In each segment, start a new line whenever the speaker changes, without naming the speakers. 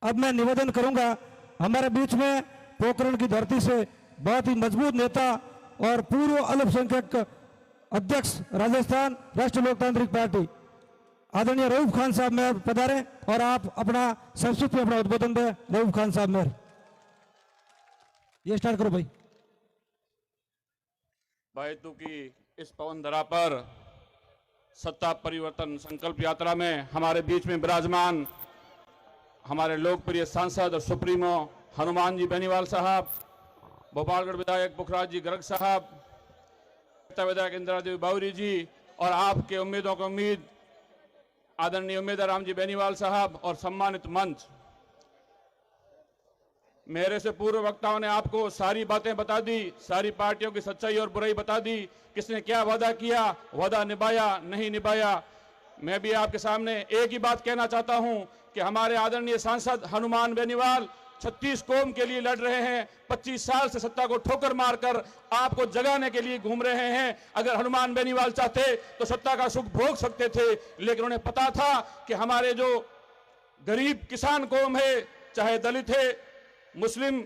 अब मैं निवेदन करूंगा, हमारे बीच में पोखरण की धरती से बहुत ही मजबूत नेता और पूर्व अल्पसंख्यक अध्यक्ष राजस्थान राष्ट्रीय लोकतांत्रिक पार्टी आदरणीय रऊफ खान साहब मेयर पधारे और आप अपना संस्कृत में अपना उद्बोधन दें। रऊफ खान साहब मेयर, ये स्टार्ट करो भाई।
भाईतू की इस पवन धरा पर सत्ता परिवर्तन संकल्प यात्रा में हमारे बीच में विराजमान हमारे लोकप्रिय सांसद और सुप्रीमो हनुमान जी बेनीवाल साहब, भोपालगढ़ विधायक पुखराज जी गर्ग साहब, विधायक इंदिरा देवी बावरी जी और आपके उम्मीदों को उम्मीद आदरणीय उम्मीदवार राम जी बेनीवाल साहब और सम्मानित मंच। मेरे से पूर्व वक्ताओं ने आपको सारी बातें बता दी, सारी पार्टियों की सच्चाई और बुराई बता दी, किसने क्या वादा किया, वादा निभाया नहीं निभाया। मैं भी आपके सामने एक ही बात कहना चाहता हूं कि हमारे आदरणीय सांसद हनुमान बेनीवाल 36 कौम के लिए लड़ रहे हैं। 25 साल से सत्ता को ठोकर मारकर आपको जगाने के लिए घूम रहे हैं। अगर हनुमान बेनीवाल चाहते तो सत्ता का सुख भोग सकते थे, लेकिन उन्हें पता था कि हमारे जो गरीब किसान कौम है, चाहे दलित है, मुस्लिम,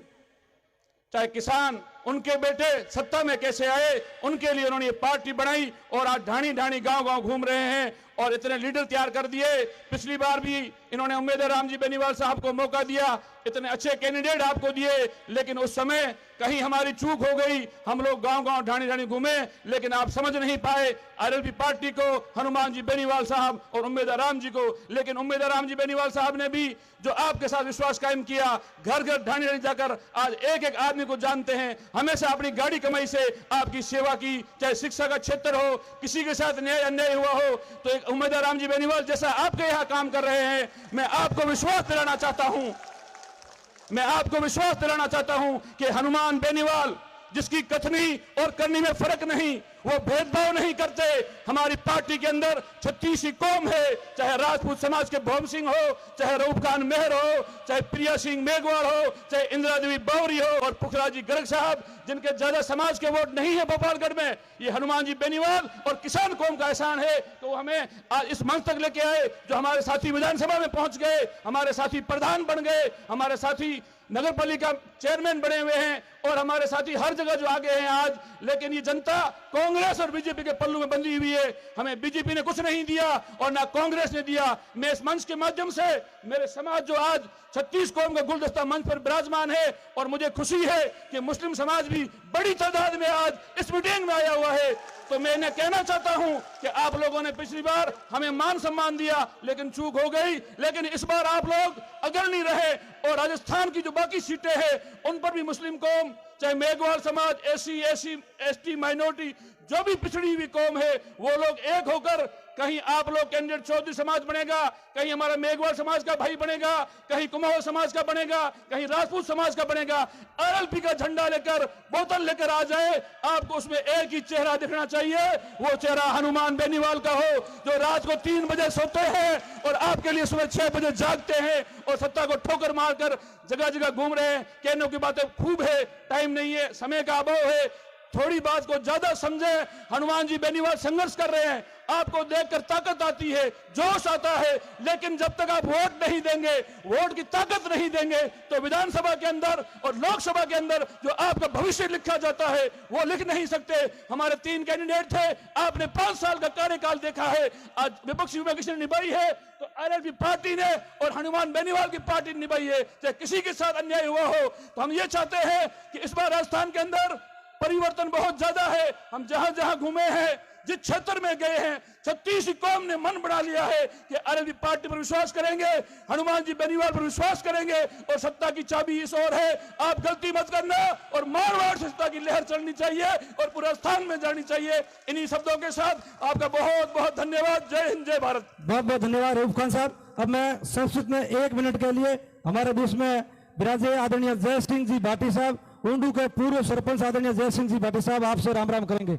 चाहे किसान, उनके बेटे सत्ता में कैसे आए, उनके लिए उन्होंने ये पार्टी बनाई और आज ढाणी ढाणी गांव-गांव घूम रहे हैं और इतने लीडर तैयार कर दिए। पिछली बार भी इन्होंने उम्मीदवार राम जी बेनीवाल साहब को मौका दिया, इतने अच्छे कैंडिडेट आपको दिए, लेकिन उस समय कहीं हमारी चूक हो गई। हम लोग गांव-गांव ढाणी ढाणी घूमे, लेकिन आप समझ नहीं पाए आरएलपी पार्टी को, हनुमान जी बेनीवाल साहब और उम्मीदवार राम जी को। लेकिन उम्मीदवार राम जी बेनीवाल साहब ने भी जो आपके साथ विश्वास कायम किया, घर घर ढाणी ढाणी जाकर आज एक एक आदमी को जानते हैं, हमेशा अपनी गाड़ी कमाई से आपकी सेवा की, चाहे शिक्षा का क्षेत्र हो, किसी के साथ न्याय अन्याय हुआ हो, तो एक उम्मीदवार राम जी बेनीवाल जैसा आपके यहाँ काम कर रहे हैं। मैं आपको विश्वास दिलाना चाहता हूं, मैं आपको विश्वास दिलाना चाहता हूं कि हनुमान बेनीवाल जिसकी कथनी और करनी में फर्क नहीं, वो भेदभाव नहीं करते। हमारी पार्टी के अंदर 36 कौम है, चाहे राजपूत समाज के भोम सिंह हो, चाहे रऊफ खान मेहर हो, चाहे प्रिया सिंह मेघवाल हो, चाहे इंदिरा देवी बावरी हो और पुखराज जी गर्ग साहब, जिनके ज्यादा समाज के वोट नहीं है भोपालगढ़ में। ये हनुमान जी बेनीवाल और किसान कौम का एहसान है तो वो हमें आज इस मंच तक लेके आए, जो हमारे साथी विधानसभा में पहुंच गए, हमारे साथी प्रधान बन गए, हमारे साथी नगर पालिका चेयरमैन बने हुए हैं और हमारे साथी हर जगह जो आगे हैं आज। लेकिन ये जनता कांग्रेस और बीजेपी के पल्लू में बंधी हुई है। हमें बीजेपी ने कुछ नहीं दिया और ना कांग्रेस ने दिया। मैं इस मंच के माध्यम से मेरे समाज जो आज 36 कौम का गुलदस्ता मंच पर विराजमान है, और मुझे खुशी है कि मुस्लिम समाज भी बड़ी तादाद में आज इस मीटिंग में आया हुआ है, तो मैं इन्हें कहना चाहता हूं कि आप लोगों ने पिछली बार हमें मान सम्मान दिया, लेकिन चूक हो गई। लेकिन इस बार आप लोग अग्रणी रहे और राजस्थान की जो बाकी सीटें हैं उन पर भी मुस्लिम कौम, चाहे मेघवाल समाज, एसटी माइनॉरिटी, जो भी पिछड़ी हुई कौम है, वो लोग एक होकर, कहीं आप लोग कैंडिडेट चौधरी समाज बनेगा, कहीं हमारा मेघवाल समाज का भाई बनेगा, कहीं कुमाऊं समाज का बनेगा, कहीं राजपूत समाज का बनेगा। आरएलपी का झंडा लेकर, बोतल लेकर आ जाए, आपको उसमें एक ही चेहरा दिखना चाहिए, वो चेहरा हनुमान बेनीवाल का हो, जो रात को 3 बजे सोते हैं और आपके लिए सुबह 6 बजे जागते हैं और सत्ता को ठोकर मारकर जगह जगह घूम रहे हैं। कहने की बातें खूब है, टाइम नहीं है, समय का अभाव है, थोड़ी बात को ज्यादा समझे। हनुमान जी बेनीवाल संघर्ष कर रहे हैं, आपको देखकर ताकत आती है, जोश आता है, लेकिन जब तक आप वोट नहीं देंगे, वोट की ताकत नहीं देंगे, तो विधानसभा के अंदर और लोकसभा के अंदर जो आपका भविष्य लिखा जाता है वो लिख नहीं सकते। हमारे 3 कैंडिडेट थे, आपने 5 साल का कार्यकाल देखा है, आज विपक्षी भूमिका किसने निभाई है, तो आरएलपी पार्टी ने और हनुमान बेनीवाल की पार्टी ने निभाई है। चाहे किसी के साथ अन्याय हुआ हो, तो हम ये चाहते हैं कि इस बार राजस्थान के अंदर परिवर्तन बहुत ज्यादा है। हम जहां जहां घूमे हैं, जिस क्षेत्र में गए हैं, 36 कौम ने मन बना लिया है कि आरएलपी पार्टी पर विश्वास करेंगे, हनुमान जी बेनीवाल पर विश्वास करेंगे और सत्ता की चाबी इस ओर है। आप गलती मत करना और मारवाड़ से सत्ता की लहर चलनी चाहिए और पूरा स्थान में जानी चाहिए। इन्हीं शब्दों के साथ आपका बहुत बहुत धन्यवाद। जय हिंद, जय भारत।
बहुत बहुत धन्यवाद रऊफ खान साहब। अब मैं संस्कृत में 1 मिनट के लिए हमारे बीच में विराजे आदरणीय जय सिंह जी भाटी साहब, उंडू के पूर्व सरपंच आदरणीय जय सिंह जी भाटी साहब आपसे राम राम करेंगे।